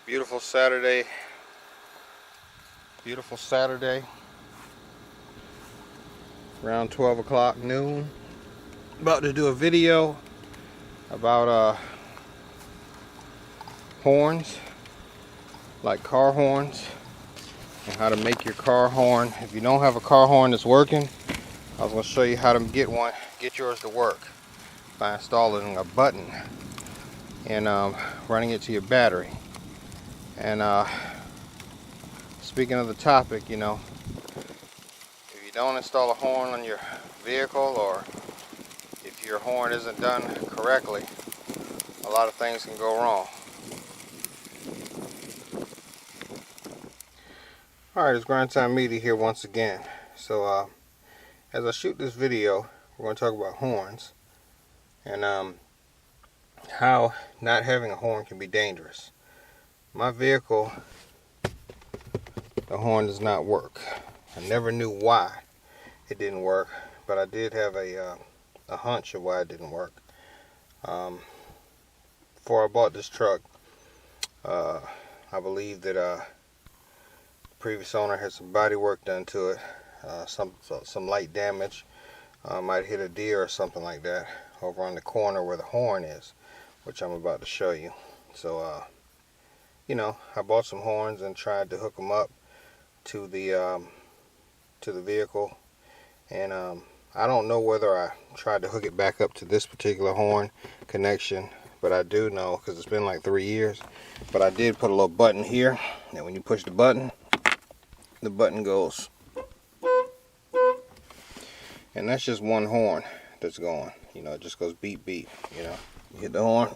Beautiful Saturday. Beautiful Saturday. Around 12 o'clock noon. About to do a video about horns, like car horns, and how to make your car horn. If you don't have a car horn that's working, I was going to show you how to get yours to work by installing a button and running it to your battery. And speaking of the topic, if you don't install a horn on your vehicle, or if your horn isn't done correctly, a lot of things can go wrong. Alright, it's Grind Time Media here once again. So as I shoot this video, we're going to talk about horns and how not having a horn can be dangerous. My vehicle, the horn does not work. I never knew why it didn't work, but I did have a hunch of why it didn't work. Before I bought this truck, I believe that the previous owner had some body work done to it, some light damage, might hit a deer or something like that over on the corner where the horn is, which I'm about to show you. So I bought some horns and tried to hook them up to the vehicle, and I don't know whether I tried to hook it back up to this particular horn connection, but I do know, because it's been like 3 years, but I did put a little button here, and when you push the button goes, and that's just one horn that's going, it just goes beep beep. You hit the horn,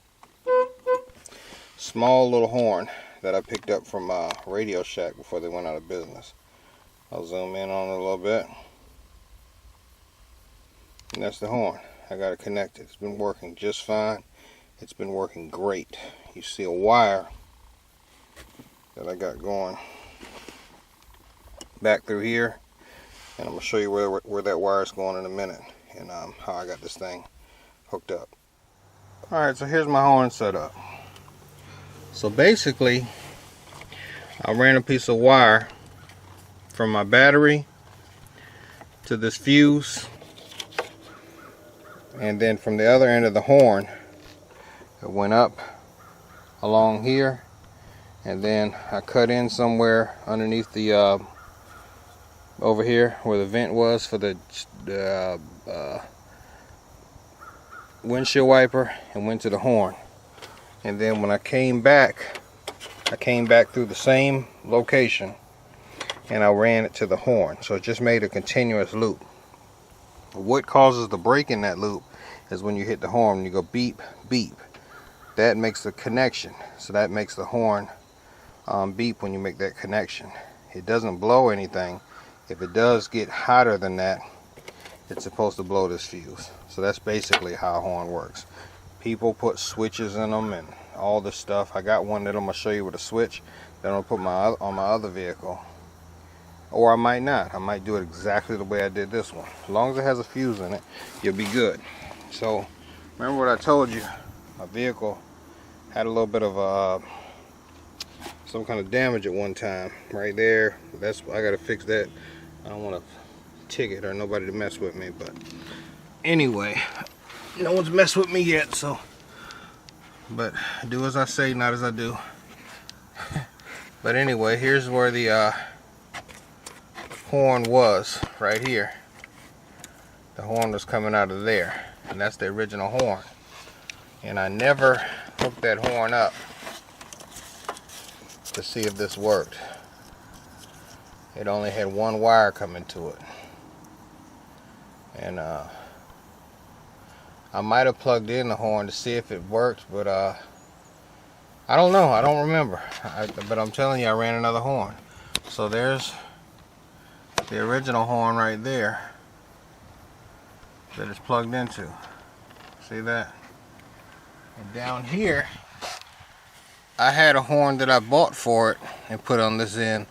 small little horn that I picked up from Radio Shack before they went out of business. I'll zoom in on it a little bit, and that's the horn. I got it connected. It's been working just fine. It's been working great. You see a wire that I got going back through here, and I'm going to show you where that wire is going in a minute, and how I got this thing hooked up. Alright, so here's my horn set up. So basically, I ran a piece of wire from my battery to this fuse, and then from the other end of the horn, it went up along here, and then I cut in somewhere underneath the over here where the vent was for the windshield wiper, and went to the horn. And then when I came back through the same location, and I ran it to the horn. So it just made a continuous loop. What causes the break in that loop is when you hit the horn and you go beep beep. That makes the connection. So that makes the horn beep when you make that connection. It doesn't blow anything. If it does get hotter than that, it's supposed to blow this fuse. So that's basically how a horn works. People put switches in them and all this stuff. I got one that I'm going to show you with a switch that I'm going to put on my other vehicle. Or I might not. I might do it exactly the way I did this one. As long as it has a fuse in it, you'll be good. So remember what I told you. My vehicle had a little bit of some kind of damage at one time right there. I got to fix that. I don't want to ticket or nobody to mess with me, but anyway, no one's messed with me yet, so, but do as I say, not as I do. But anyway, here's where the horn was, right here. The horn was coming out of there, and that's the original horn. And I never hooked that horn up to see if this worked. It only had one wire coming to it, and I might have plugged in the horn to see if it worked, but I don't know. I don't remember. But I'm telling you, I ran another horn. So there's the original horn right there that it's plugged into. See that? And down here, I had a horn that I bought for it and put on this end.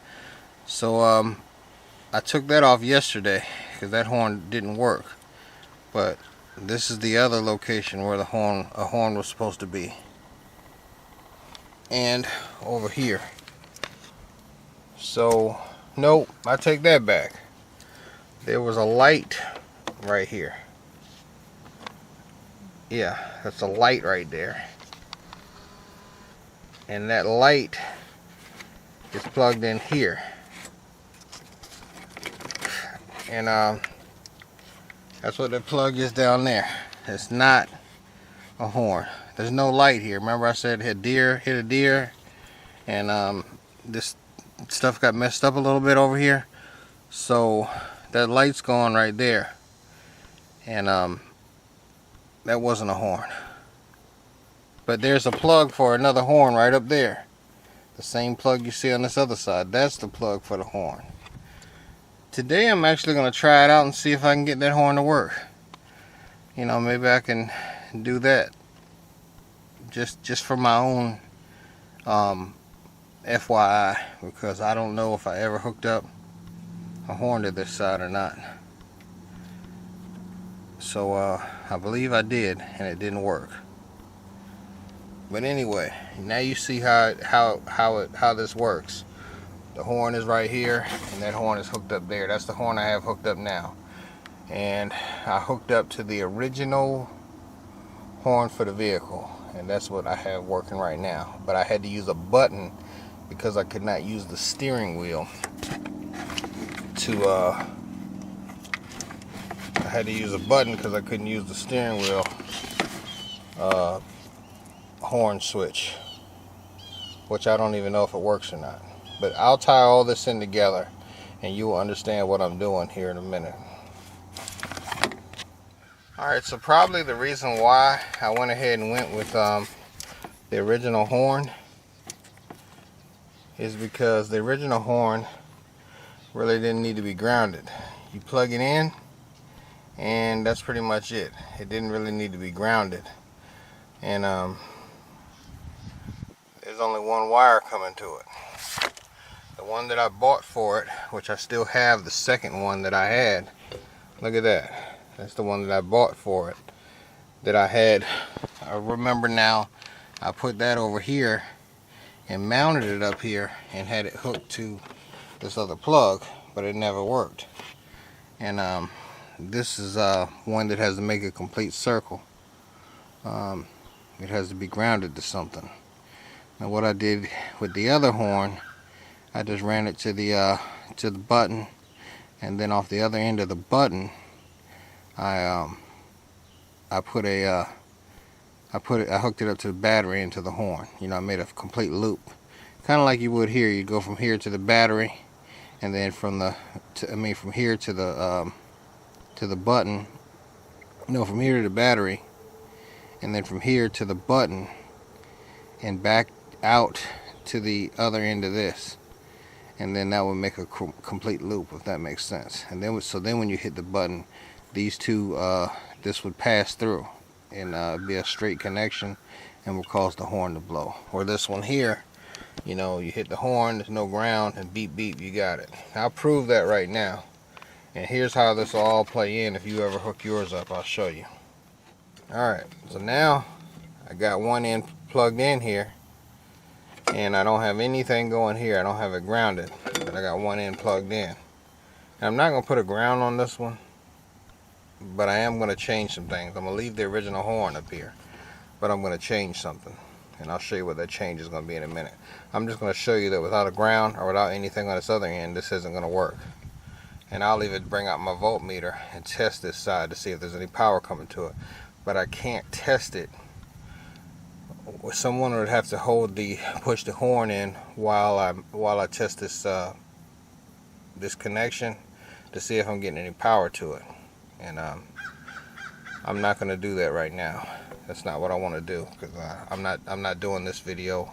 So I took that off yesterday because that horn didn't work. But this is the other location where a horn was supposed to be. and over here. So nope, I take that back. There was a light right here. Yeah, that's a light right there. And that light is plugged in here. And that's what the plug is down there. It's not a horn. There's no light here. Remember I said hit a deer, and this stuff got messed up a little bit over here. So that light's gone right there, and that wasn't a horn. But there's a plug for another horn right up there. The same plug you see on this other side. That's the plug for the horn. Today I'm actually going to try it out and see if I can get that horn to work. You know, maybe I can do that just for my own FYI, because I don't know if I ever hooked up a horn to this side or not. So I believe I did, and it didn't work. But anyway, now you see how this works. The horn is right here, and that horn is hooked up there. That's the horn I have hooked up now. And I hooked up to the original horn for the vehicle, and that's what I have working right now. But I had to use a button because I could not use the steering wheel to I had to use a button because I couldn't use the steering wheel horn switch, which I don't even know if it works or not. But I'll tie all this in together and you will understand what I'm doing here in a minute. Alright, so probably the reason why I went ahead and went with the original horn is because the original horn really didn't need to be grounded. You plug it in and that's pretty much it. It didn't really need to be grounded. And there's only one wire coming to it. The one that I bought for it, which I still have the second one that I had. Look at that. That's the one that I bought for it. That I had. I remember now, I put that over here and mounted it up here and had it hooked to this other plug, but it never worked. And this is one that has to make a complete circle. It has to be grounded to something. Now what I did with the other horn, I just ran it to the button, and then off the other end of the button, I hooked it up to the battery and to the horn. You know, I made a complete loop, kind of like you would here. You go from here to the battery, and then from here to the button. No, from here to the battery, and then from here to the button, and back out to the other end of this, and then that would make a complete loop, if that makes sense. And then then when you hit the button, these two this would pass through and be a straight connection and will cause the horn to blow. Or this one here, you know, you hit the horn, there's no ground, and beep beep, you got it. I'll prove that right now, and here's how this will all play in. If you ever hook yours up, I'll show you. Alright, so now I got one end plugged in here, and I don't have anything going here. I don't have it grounded, but I got one end plugged in. And I'm not going to put a ground on this one, but I am going to change some things. I'm going to leave the original horn up here, but I'm going to change something, and I'll show you what that change is going to be in a minute. I'm just going to show you that without a ground or without anything on this other end, this isn't going to work. And I'll even bring out my voltmeter and test this side to see if there's any power coming to it. But I can't test it. Someone would have to push the horn in while I test this this connection to see if I'm getting any power to it. And I'm not going to do that right now. That's not what I want to do, because I'm not doing this video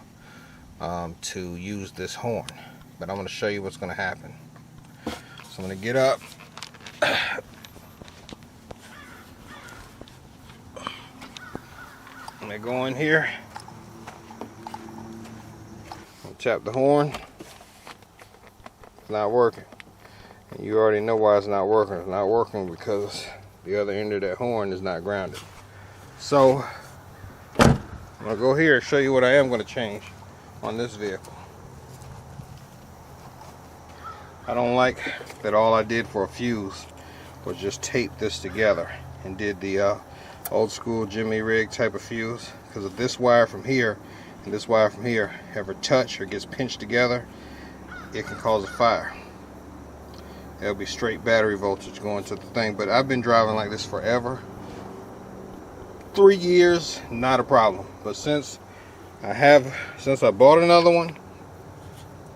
to use this horn. But I'm going to show you what's going to happen. So I'm going to get up. I'm going to go in here. I'll tap the horn. It's not working. And you already know why it's not working. It's not working because the other end of that horn is not grounded. So I'm going to go here and show you what I am going to change. on this vehicle. I don't like that all I did for a fuse was just tape this together and did the old school Jimmy rig type of fuse, because if this wire from here and this wire from here ever touch or gets pinched together, it can cause a fire. There'll be straight battery voltage going to the thing. But I've been driving like this forever. 3 years, not a problem. But since I bought another one,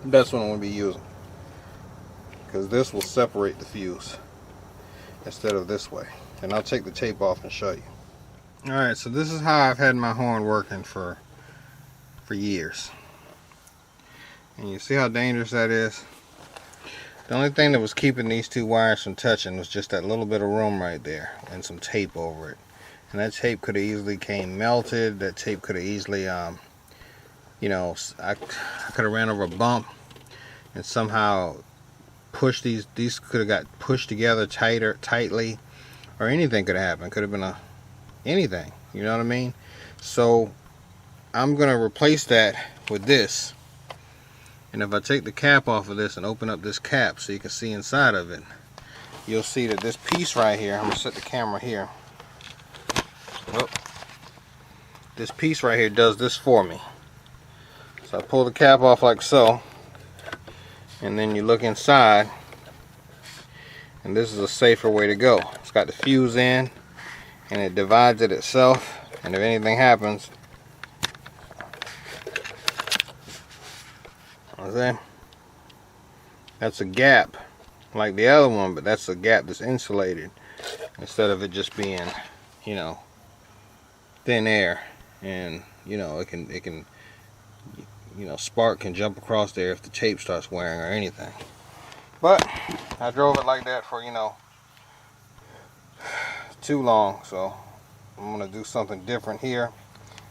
that's what I'm going to be using, because this will separate the fuse instead of this way. And I'll take the tape off and show you. Alright, so this is how I've had my horn working for years. And you see how dangerous that is? The only thing that was keeping these two wires from touching was just that little bit of room right there and some tape over it. And that tape could have easily came melted. That tape could have easily, you know, I could have ran over a bump and somehow pushed these could have got pushed together tightly, or anything could have happened. Could have been anything, you know what I mean? So I'm gonna replace that with this. And if I take the cap off of this and open up this cap so you can see inside of it, you'll see that this piece right here, I'm gonna set the camera here. Oh, this piece right here does this for me. So I pull the cap off like so, and then you look inside, and this is a safer way to go. It's got the fuse in, and it divides it itself, and if anything happens, that's a gap like the other one, but that's a gap that's insulated instead of it just being, you know, thin air. And you know, it can you know, spark can jump across there if the tape starts wearing or anything. But I drove it like that for, you know, too long, so I'm gonna do something different here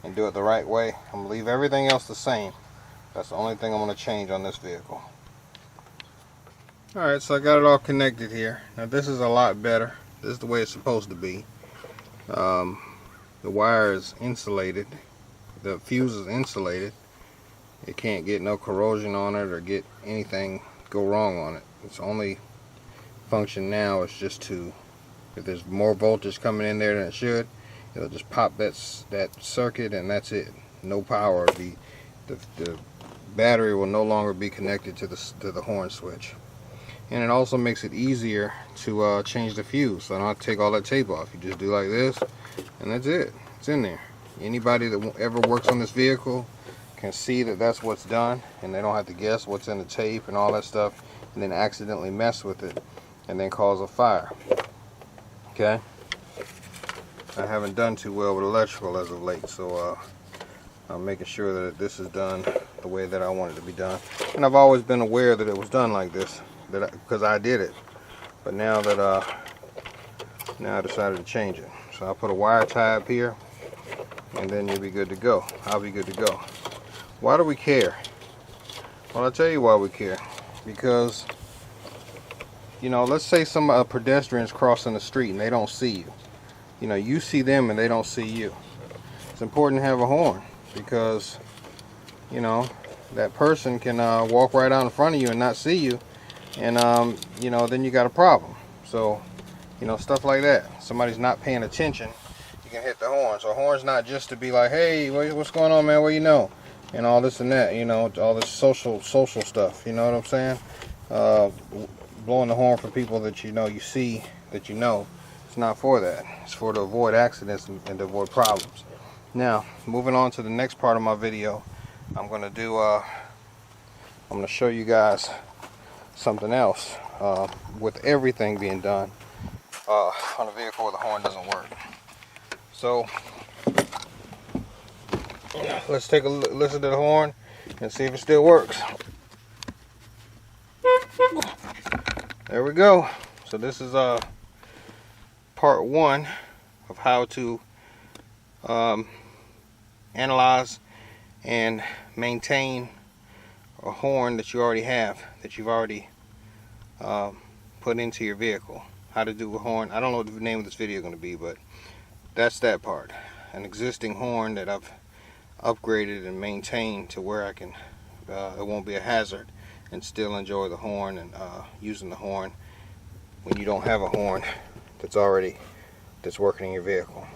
and do it the right way. I'm gonna leave everything else the same. That's the only thing I'm gonna change on this vehicle. Alright, so I got it all connected here. Now this is a lot better. This is the way it's supposed to be. The wire is insulated. The fuse is insulated. It can't get no corrosion on it or get anything go wrong on it. Its only function now is just to, if there's more voltage coming in there than it should, it'll just pop that circuit, and that's it. No power. The battery will no longer be connected to the horn switch. And it also makes it easier to change the fuse. So I don't have to take all that tape off. You just do like this, and that's it. It's in there. Anybody that ever works on this vehicle can see that that's what's done, and they don't have to guess what's in the tape and all that stuff, and then accidentally mess with it and then cause a fire. Okay? I haven't done too well with electrical as of late, so I'm making sure that this is done the way that I want it to be done. And I've always been aware that it was done like this, because I did it. But now that now I decided to change it. So I'll put a wire tie up here, and then you'll be good to go. I'll be good to go. Why do we care? Well, I'll tell you why we care. Because, you know, let's say some pedestrians crossing the street and they don't see you. You know, you see them and they don't see you. It's important to have a horn, because, you know, that person can walk right out in front of you and not see you, and you know, then you got a problem. So, you know, stuff like that. Somebody's not paying attention, you can hit the horn. So a horn's not just to be like, hey, what's going on, man? What you know? And all this and that, you know, all this social stuff. You know what I'm saying? Blowing the horn for people that you know, you see, that you know. It's not for that. It's for to avoid accidents and to avoid problems. Now, moving on to the next part of my video, I'm gonna do. I'm gonna show you guys something else with everything being done on a vehicle where the horn doesn't work. So let's take a listen to the horn and see if it still works. There we go. So this is part one of how to analyze and maintain a horn that you already have, that you've already put into your vehicle. How to do a horn. I don't know what the name of this video is going to be, but that's that part. An existing horn that upgraded and maintained to where I can, it won't be a hazard, and still enjoy the horn and using the horn when you don't have a horn that's working in your vehicle.